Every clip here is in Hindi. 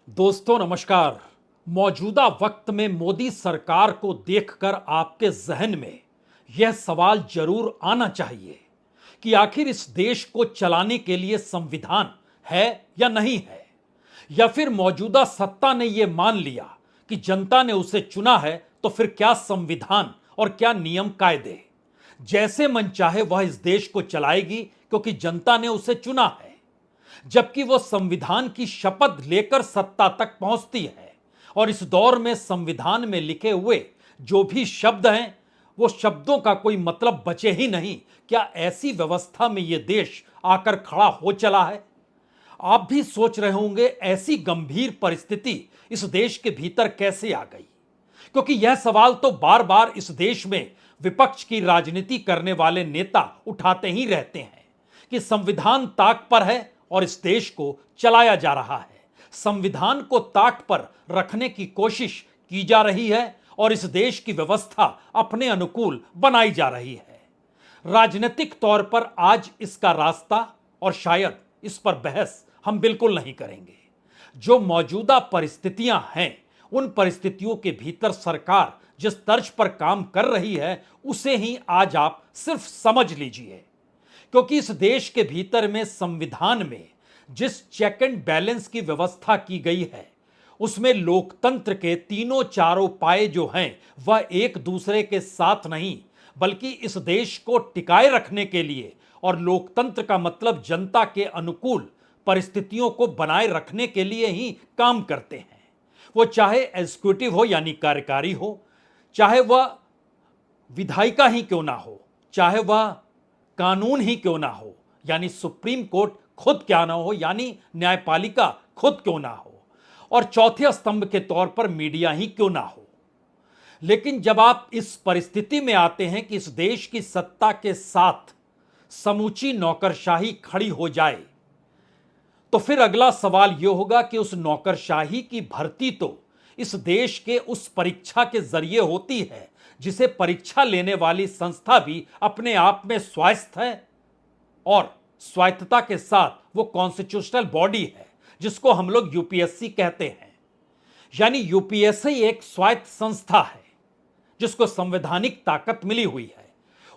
दोस्तों नमस्कार। मौजूदा वक्त में मोदी सरकार को देखकर आपके जहन में यह सवाल जरूर आना चाहिए कि आखिर इस देश को चलाने के लिए संविधान है या नहीं है, या फिर मौजूदा सत्ता ने यह मान लिया कि जनता ने उसे चुना है तो फिर क्या संविधान और क्या नियम कायदे जैसे मन चाहे वह इस देश को चलाएगी क्योंकि जनता ने उसे चुना है, जबकि वो संविधान की शपथ लेकर सत्ता तक पहुंचती है। और इस दौर में संविधान में लिखे हुए जो भी शब्द हैं वो शब्दों का कोई मतलब बचे ही नहीं। क्या ऐसी व्यवस्था में ये देश आकर खड़ा हो चला है? आप भी सोच रहे होंगे ऐसी गंभीर परिस्थिति इस देश के भीतर कैसे आ गई, क्योंकि यह सवाल तो बार बार इस देश में विपक्ष की राजनीति करने वाले नेता उठाते ही रहते हैं कि संविधान ताक पर है और इस देश को चलाया जा रहा है। संविधान को ताक पर रखने की कोशिश की जा रही है और इस देश की व्यवस्था अपने अनुकूल बनाई जा रही है। राजनीतिक तौर पर आज इसका रास्ता और शायद इस पर बहस हम बिल्कुल नहीं करेंगे। जो मौजूदा परिस्थितियां हैं उन परिस्थितियों के भीतर सरकार जिस तर्ज पर काम कर रही है उसे ही आज आप सिर्फ समझ लीजिए, क्योंकि इस देश के भीतर में संविधान में जिस चेक एंड बैलेंस की व्यवस्था की गई है उसमें लोकतंत्र के तीनों चारों पाए जो हैं वह एक दूसरे के साथ नहीं बल्कि इस देश को टिकाए रखने के लिए, और लोकतंत्र का मतलब जनता के अनुकूल परिस्थितियों को बनाए रखने के लिए ही काम करते हैं। वो चाहे एग्जीक्यूटिव हो यानी कार्यकारी हो, चाहे वह विधायिका ही क्यों ना हो, चाहे वह कानून ही क्यों ना हो यानी सुप्रीम कोर्ट खुद क्या ना हो यानी न्यायपालिका खुद क्यों ना हो, और चौथे स्तंभ के तौर पर मीडिया ही क्यों ना हो। लेकिन जब आप इस परिस्थिति में आते हैं कि इस देश की सत्ता के साथ समूची नौकरशाही खड़ी हो जाए, तो फिर अगला सवाल यह होगा कि उस नौकरशाही की भर्ती तो इस देश के उस परीक्षा के जरिए होती है जिसे परीक्षा लेने वाली संस्था भी अपने आप में स्वायत्त है, और स्वायत्तता के साथ वो कॉन्स्टिट्यूशनल बॉडी है जिसको हम लोग यूपीएससी कहते हैं। यानी यूपीएससी एक स्वायत्त संस्था है जिसको संवैधानिक ताकत मिली हुई है,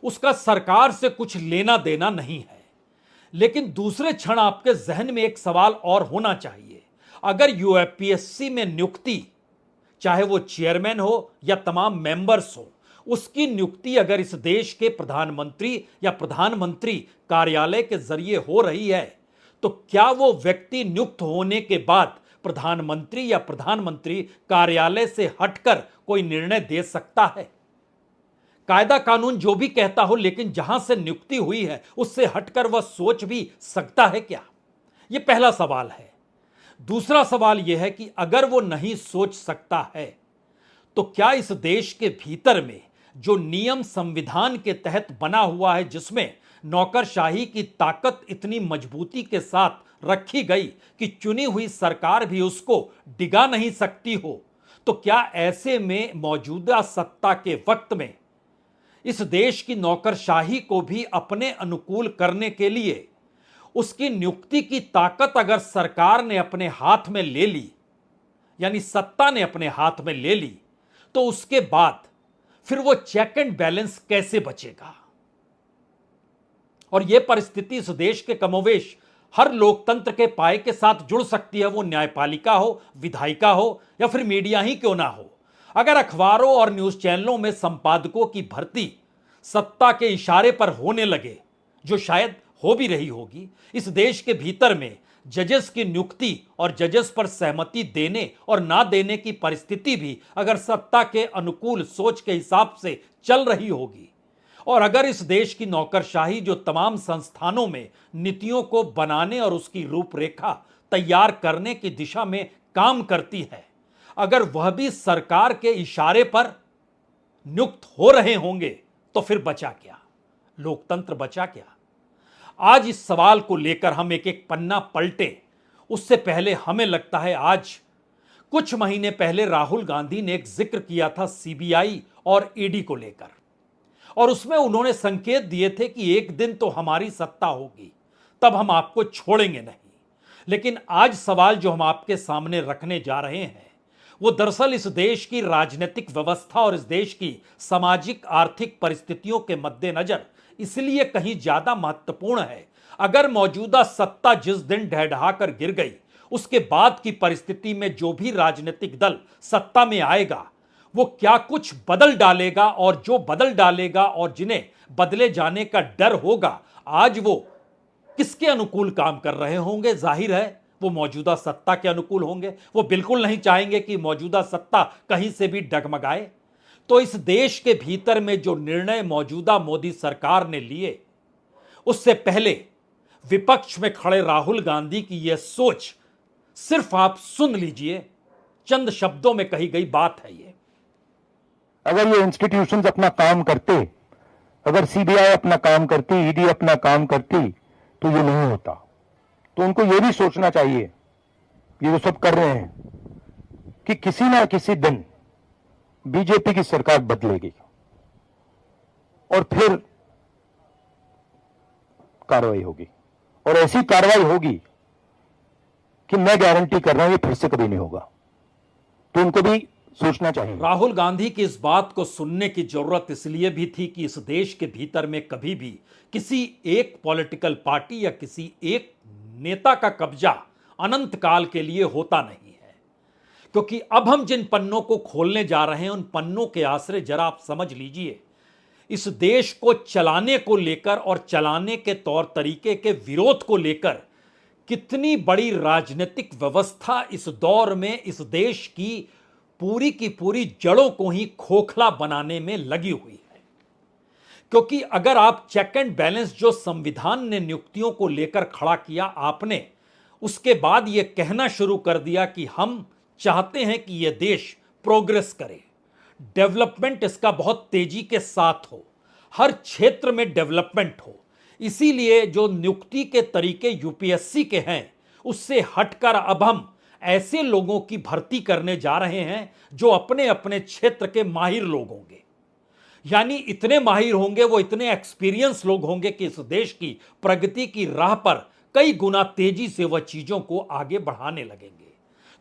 उसका सरकार से कुछ लेना देना नहीं है। लेकिन दूसरे क्षण आपके जहन में एक सवाल और होना चाहिए, अगर यूपीएससी में नियुक्ति, चाहे वो चेयरमैन हो या तमाम मेंबर्स हो, उसकी नियुक्ति अगर इस देश के प्रधानमंत्री या प्रधानमंत्री कार्यालय के जरिए हो रही है, तो क्या वो व्यक्ति नियुक्त होने के बाद प्रधानमंत्री या प्रधानमंत्री कार्यालय से हटकर कोई निर्णय दे सकता है? कायदा कानून जो भी कहता हो, लेकिन जहां से नियुक्ति हुई है उससे हटकर वह सोच भी सकता है क्या? यह पहला सवाल है। दूसरा सवाल यह है कि अगर वो नहीं सोच सकता है तो क्या इस देश के भीतर में जो नियम संविधान के तहत बना हुआ है जिसमें नौकरशाही की ताकत इतनी मजबूती के साथ रखी गई कि चुनी हुई सरकार भी उसको डिगा नहीं सकती हो, तो क्या ऐसे में मौजूदा सत्ता के वक्त में इस देश की नौकरशाही को भी अपने अनुकूल करने के लिए उसकी नियुक्ति की ताकत अगर सरकार ने अपने हाथ में ले ली, यानी सत्ता ने अपने हाथ में ले ली, तो उसके बाद फिर वो चेक एंड बैलेंस कैसे बचेगा? और यह परिस्थिति इस देश के कमोवेश हर लोकतंत्र के पाए के साथ जुड़ सकती है, वो न्यायपालिका हो, विधायिका हो या फिर मीडिया ही क्यों ना हो। अगर अखबारों और न्यूज चैनलों में संपादकों की भर्ती सत्ता के इशारे पर होने लगे, जो शायद हो भी रही होगी, इस देश के भीतर में जजेस की नियुक्ति और जजेस पर सहमति देने और ना देने की परिस्थिति भी अगर सत्ता के अनुकूल सोच के हिसाब से चल रही होगी, और अगर इस देश की नौकरशाही जो तमाम संस्थानों में नीतियों को बनाने और उसकी रूपरेखा तैयार करने की दिशा में काम करती है, अगर वह भी सरकार के इशारे पर नियुक्त हो रहे होंगे, तो फिर बचा क्या? लोकतंत्र बचा क्या? आज इस सवाल को लेकर हम एक एक पन्ना पलटे उससे पहले हमें लगता है आज कुछ महीने पहले राहुल गांधी ने एक जिक्र किया था सीबीआई और ईडी को लेकर, और उसमें उन्होंने संकेत दिए थे कि एक दिन तो हमारी सत्ता होगी, तब हम आपको छोड़ेंगे नहीं। लेकिन आज सवाल जो हम आपके सामने रखने जा रहे हैं वो दरअसल इस देश की राजनीतिक व्यवस्था और इस देश की सामाजिक आर्थिक परिस्थितियों के मद्देनजर इसलिए कहीं ज्यादा महत्वपूर्ण है। अगर मौजूदा सत्ता जिस दिन ढह कर गिर गई, उसके बाद की परिस्थिति में जो भी राजनीतिक दल सत्ता में आएगा वो क्या कुछ बदल डालेगा, और जो बदल डालेगा और जिन्हें बदले जाने का डर होगा, आज वो किसके अनुकूल काम कर रहे होंगे? जाहिर है वो मौजूदा सत्ता के अनुकूल होंगे। वो बिल्कुल नहीं चाहेंगे कि मौजूदा सत्ता कहीं से भी डगमगाए। तो इस देश के भीतर में जो निर्णय मौजूदा मोदी सरकार ने लिए, उससे पहले विपक्ष में खड़े राहुल गांधी की यह सोच सिर्फ आप सुन लीजिए, चंद शब्दों में कही गई बात है ये। अगर ये इंस्टीट्यूशंस अपना काम करते, अगर सीबीआई अपना काम करती, ईडी अपना काम करती, तो ये नहीं होता। तो उनको ये भी सोचना चाहिए, ये जो सब कर रहे हैं, कि किसी ना किसी दिन बीजेपी की सरकार बदलेगी और फिर कार्रवाई होगी, और ऐसी कार्रवाई होगी कि मैं गारंटी कर रहा हूं ये फिर से कभी नहीं होगा। तो उनको भी सोचना चाहिए। राहुल गांधी की इस बात को सुनने की जरूरत इसलिए भी थी कि इस देश के भीतर में कभी भी किसी एक पॉलिटिकल पार्टी या किसी एक नेता का कब्जा अनंत काल के लिए होता नहीं है। क्योंकि अब हम जिन पन्नों को खोलने जा रहे हैं, उन पन्नों के आश्रय जरा आप समझ लीजिए, इस देश को चलाने को लेकर और चलाने के तौर तरीके के विरोध को लेकर कितनी बड़ी राजनीतिक व्यवस्था इस दौर में इस देश की पूरी जड़ों को ही खोखला बनाने में लगी हुई है। क्योंकि अगर आप चेक एंड बैलेंस जो संविधान ने नियुक्तियों को लेकर खड़ा किया आपने, उसके बाद यह कहना शुरू कर दिया कि हम चाहते हैं कि यह देश प्रोग्रेस करे, डेवलपमेंट इसका बहुत तेजी के साथ हो, हर क्षेत्र में डेवलपमेंट हो, इसीलिए जो नियुक्ति के तरीके यूपीएससी के हैं उससे हटकर अब हम ऐसे लोगों की भर्ती करने जा रहे हैं जो अपने अपने क्षेत्र के माहिर लोग होंगे। यानी इतने माहिर होंगे, वो इतने एक्सपीरियंस लोग होंगे कि इस देश की प्रगति की राह पर कई गुना तेजी से वह चीजों को आगे बढ़ाने लगेंगे।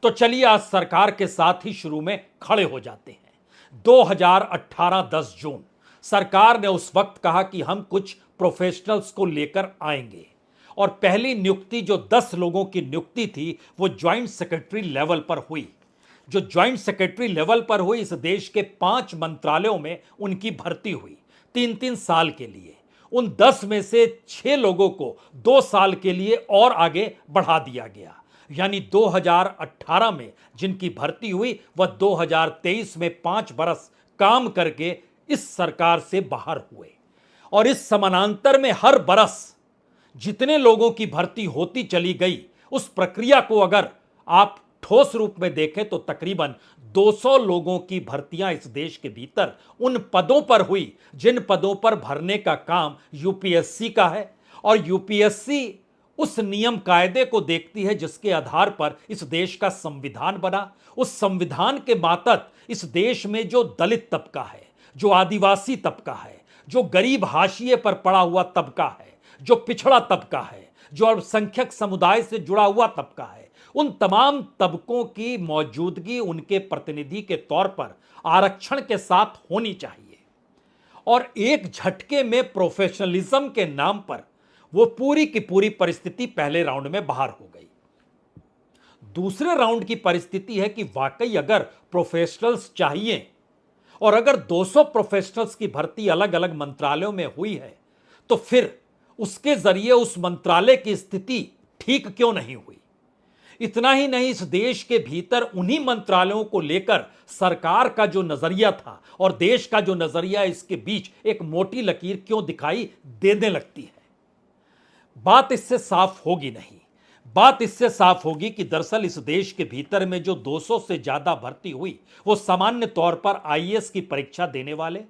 तो चलिए आज सरकार के साथ ही शुरू में खड़े हो जाते हैं। 2018 10 जून सरकार ने उस वक्त कहा कि हम कुछ प्रोफेशनल्स को लेकर आएंगे, और पहली नियुक्ति जो 10 लोगों की नियुक्ति थी वो ज्वाइंट सेक्रेटरी लेवल पर हुई। जो ज्वाइंट सेक्रेटरी लेवल पर हुई, इस देश के 5 मंत्रालयों में उनकी भर्ती हुई 3-3 साल के लिए। उन 10 में से 6 लोगों को 2 साल के लिए और आगे बढ़ा दिया गया। यानी 2018 में जिनकी भर्ती हुई वह 2023 में 5 बरस काम करके इस सरकार से बाहर हुए। और इस समानांतर में हर बरस जितने लोगों की भर्ती होती चली गई, उस प्रक्रिया को अगर आप ठोस रूप में देखें तो तकरीबन 200 लोगों की भर्तियां इस देश के भीतर उन पदों पर हुई जिन पदों पर भरने का काम यूपीएससी का है। और यूपीएससी उस नियम कायदे को देखती है जिसके आधार पर इस देश का संविधान बना। उस संविधान के मातहत इस देश में जो दलित तबका है, जो आदिवासी तबका है, जो गरीब हाशिए पर पड़ा हुआ तबका है, जो पिछड़ा तबका है, जो अल्पसंख्यक समुदाय से जुड़ा हुआ तबका है, उन तमाम तबकों की मौजूदगी उनके प्रतिनिधि के तौर पर आरक्षण के साथ होनी चाहिए। और एक झटके में प्रोफेशनलिज्म के नाम पर वो पूरी की पूरी परिस्थिति पहले राउंड में बाहर हो गई। दूसरे राउंड की परिस्थिति है कि वाकई अगर प्रोफेशनल्स चाहिए और अगर 200 प्रोफेशनल्स की भर्ती अलग अलग मंत्रालयों में हुई है, तो फिर उसके जरिए उस मंत्रालय की स्थिति ठीक क्यों नहीं हुई? इतना ही नहीं, इस देश के भीतर उन्हीं मंत्रालयों को लेकर सरकार का जो नजरिया था और देश का जो नजरिया, इसके बीच एक मोटी लकीर क्यों दिखाई देने लगती है? बात इससे साफ होगी नहीं। बात इससे साफ होगी कि दरअसल इस देश के भीतर में जो 200 से ज्यादा भर्ती हुई वो सामान्य तौर पर आईएएस की परीक्षा देने वाले,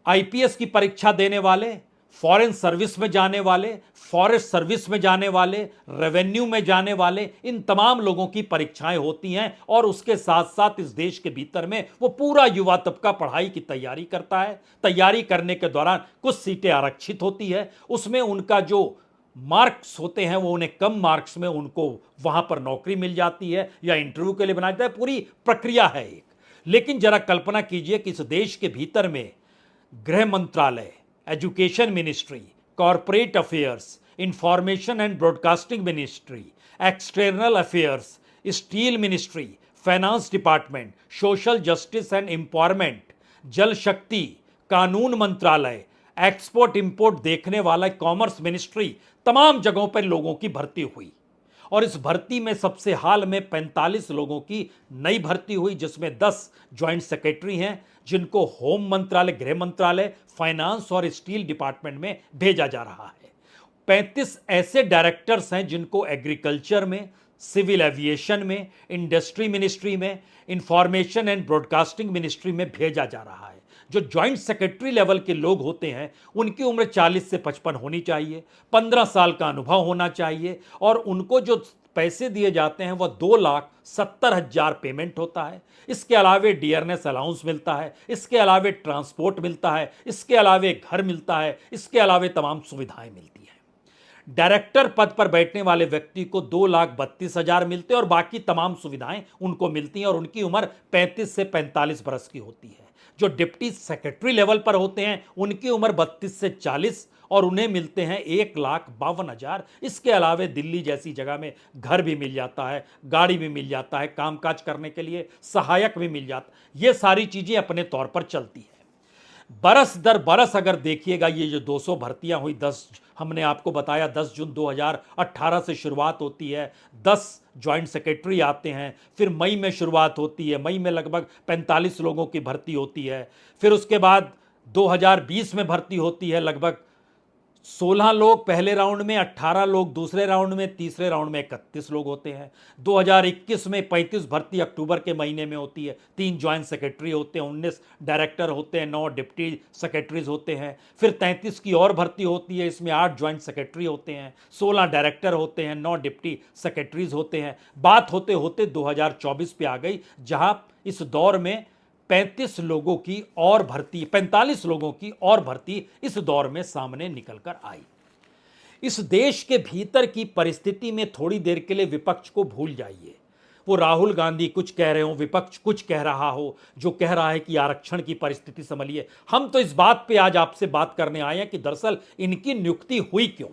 आईपीएस की परीक्षा देने वाले, फॉरेन सर्विस में जाने वाले, फॉरेस्ट सर्विस में जाने वाले, रेवेन्यू में जाने वाले, इन तमाम लोगों की परीक्षाएं होती हैं। और उसके साथ साथ इस देश के भीतर में वो पूरा युवा तबका पढ़ाई की तैयारी करता है। तैयारी करने के दौरान कुछ सीटें आरक्षित होती है, उसमें उनका जो मार्क्स होते हैं वो उन्हें कम मार्क्स में उनको वहां पर नौकरी मिल जाती है या इंटरव्यू के लिए बनाया जाता है, पूरी प्रक्रिया है एक। लेकिन जरा कल्पना कीजिए कि इस देश के भीतर में गृह मंत्रालय, education ministry, corporate affairs, information and broadcasting ministry, external affairs, steel ministry, finance department, social justice and empowerment, जल शक्ति, कानून मंत्रालय, एक्सपोर्ट इंपोर्ट देखने वाला कॉमर्स मिनिस्ट्री, तमाम जगहों पर लोगों की भर्ती हुई। और इस भर्ती में सबसे हाल में 45 लोगों की नई भर्ती हुई, जिसमें 10 ज्वाइंट सेक्रेटरी हैं जिनको होम मंत्रालय, गृह मंत्रालय, फाइनेंस और स्टील डिपार्टमेंट में भेजा जा रहा है। 35 ऐसे डायरेक्टर्स हैं जिनको एग्रीकल्चर में, सिविल एविएशन में, इंडस्ट्री मिनिस्ट्री में, इंफॉर्मेशन एंड ब्रॉडकास्टिंग मिनिस्ट्री में भेजा जा रहा है। जो ज्वाइंट सेक्रेटरी लेवल के लोग होते हैं उनकी उम्र 40 से 55 होनी चाहिए, 15 साल का अनुभव होना चाहिए, और उनको जो पैसे दिए जाते हैं वह 2,70,000 पेमेंट होता है। इसके अलावे डियरनेस अलाउंस मिलता है, इसके अलावे ट्रांसपोर्ट मिलता है, इसके अलावे घर मिलता है, इसके अलावे तमाम सुविधाएं मिलती हैं। डायरेक्टर पद पर बैठने वाले व्यक्ति को 2,32,000 मिलते हैं और बाकी तमाम सुविधाएं उनको मिलती हैं, और उनकी उम्र 35 से 45 बरस की होती है। जो डिप्टी सेक्रेटरी लेवल पर होते हैं उनकी उम्र 32 से 40 और उन्हें मिलते हैं 1,52,000। इसके अलावे दिल्ली जैसी जगह में घर भी मिल जाता है, गाड़ी भी मिल जाता है, कामकाज करने के लिए सहायक भी मिल जाता है। ये सारी चीजें अपने तौर पर चलती है। बरस दर बरस अगर देखिएगा, ये जो 200 भर्तियां हुई, 10 हमने आपको बताया 10 जून 2018 से शुरुआत होती है, 10 ज्वाइंट सेक्रेटरी आते हैं, फिर मई में शुरुआत होती है, मई में लगभग 45 लोगों की भर्ती होती है, फिर उसके बाद 2020 में भर्ती होती है लगभग 16 लोग पहले राउंड में, 18 लोग दूसरे राउंड में, तीसरे राउंड में 31 लोग होते हैं। 2021 में 35 भर्ती अक्टूबर के महीने में होती है, 3 ज्वाइंट सेक्रेटरी होते हैं, 19 डायरेक्टर होते हैं, 9 डिप्टी सेक्रेटरीज होते हैं, फिर 33 की और भर्ती होती है, इसमें 8 ज्वाइंट सेक्रेटरी होते हैं, 16 डायरेक्टर होते हैं, 9 डिप्टी सेक्रेटरीज होते हैं। बात होते होते 2024 पे आ गई, जहां इस दौर में 45 लोगों की और भर्ती, 45 लोगों की और भर्ती इस दौर में सामने निकलकर आई। इस देश के भीतर की परिस्थिति में थोड़ी देर के लिए विपक्ष को भूल जाइए। वो राहुल गांधी कुछ कह रहे हो, विपक्ष कुछ कह रहा हो, जो कह रहा है कि आरक्षण की परिस्थिति संभलिए। हम तो इस बात पे आज आपसे बात करने आए हैं कि दरअसल इनकी नियुक्ति हुई क्यों।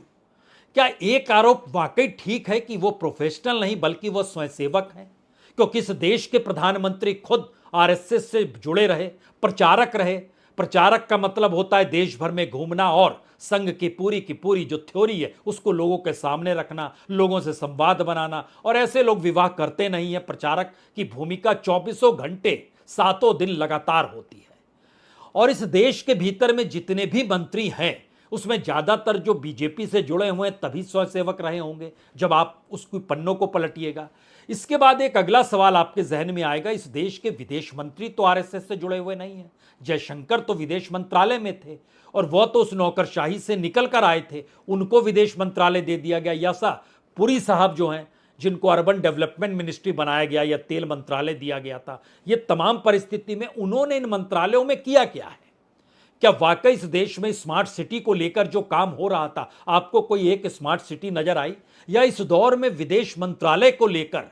क्या एक आरोप वाकई ठीक है कि वो प्रोफेशनल नहीं बल्कि वो स्वयंसेवक हैं, क्योंकि इस देश के प्रधानमंत्री खुद आरएसएस से जुड़े रहे, प्रचारक रहे। प्रचारक का मतलब होता है देश भर में घूमना और संघ की पूरी जो थ्योरी है उसको लोगों के सामने रखना, लोगों से संवाद बनाना। और ऐसे लोग विवाह करते नहीं है। प्रचारक की भूमिका 24 घंटे 7 दिन लगातार होती है। और इस देश के भीतर में जितने भी मंत्री हैं उसमें ज्यादातर जो बीजेपी से जुड़े हुए हैं तभी स्वयंसेवक रहे होंगे जब आप उसकी पन्नों को पलटिएगा। इसके बाद एक अगला सवाल आपके जहन में आएगा, इस देश के विदेश मंत्री तो आरएसएस से जुड़े हुए नहीं हैं। जयशंकर तो विदेश मंत्रालय में थे और वह तो उस नौकरशाही से निकल कर आए थे, उनको विदेश मंत्रालय दे दिया गया। या पुरी साहब जो हैं जिनको अर्बन डेवलपमेंट मिनिस्ट्री बनाया गया या तेल मंत्रालय दिया गया था, ये तमाम परिस्थिति में उन्होंने इन मंत्रालयों में किया क्या है। क्या वाकई इस देश में स्मार्ट सिटी को लेकर जो काम हो रहा था, आपको कोई एक स्मार्ट सिटी नजर आई? या इस दौर में विदेश मंत्रालय को लेकर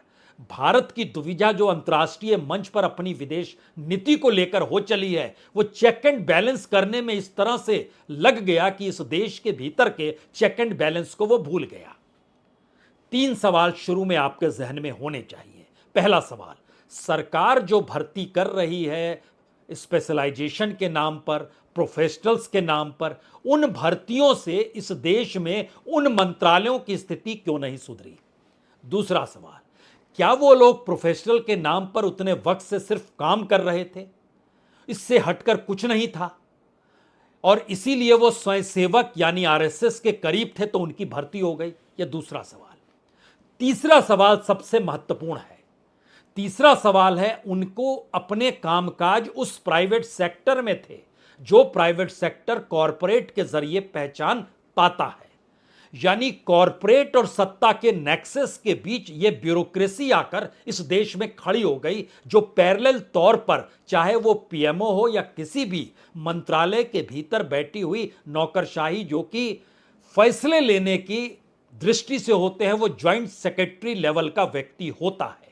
भारत की दुविधा जो अंतर्राष्ट्रीय मंच पर अपनी विदेश नीति को लेकर हो चली है, वो चेक एंड बैलेंस करने में इस तरह से लग गया कि इस देश के भीतर के चेक एंड बैलेंस को वो भूल गया। 3 सवाल शुरू में आपके जहन में होने चाहिए। पहला सवाल, सरकार जो भर्ती कर रही है स्पेशलाइजेशन के नाम पर, प्रोफेशनल्स के नाम पर, उन भर्तियों से इस देश में उन मंत्रालयों की स्थिति क्यों नहीं सुधरी? दूसरा सवाल, क्या वो लोग प्रोफेशनल के नाम पर उतने वक्त से सिर्फ काम कर रहे थे, इससे हटकर कुछ नहीं था और इसीलिए वो स्वयंसेवक यानी आरएसएस के करीब थे तो उनकी भर्ती हो गई? यह दूसरा सवाल। तीसरा सवाल सबसे महत्वपूर्ण है। तीसरा सवाल है, उनको अपने कामकाज उस प्राइवेट सेक्टर में थे जो प्राइवेट सेक्टर कॉरपोरेट के जरिए पहचान पाता है। यानी कॉरपोरेट और सत्ता के नेक्सस के बीच ये ब्यूरोक्रेसी आकर इस देश में खड़ी हो गई, जो पैरेलल तौर पर, चाहे वो पीएमओ हो या किसी भी मंत्रालय के भीतर बैठी हुई नौकरशाही, जो कि फैसले लेने की दृष्टि से होते हैं वो ज्वाइंट सेक्रेटरी लेवल का व्यक्ति होता है।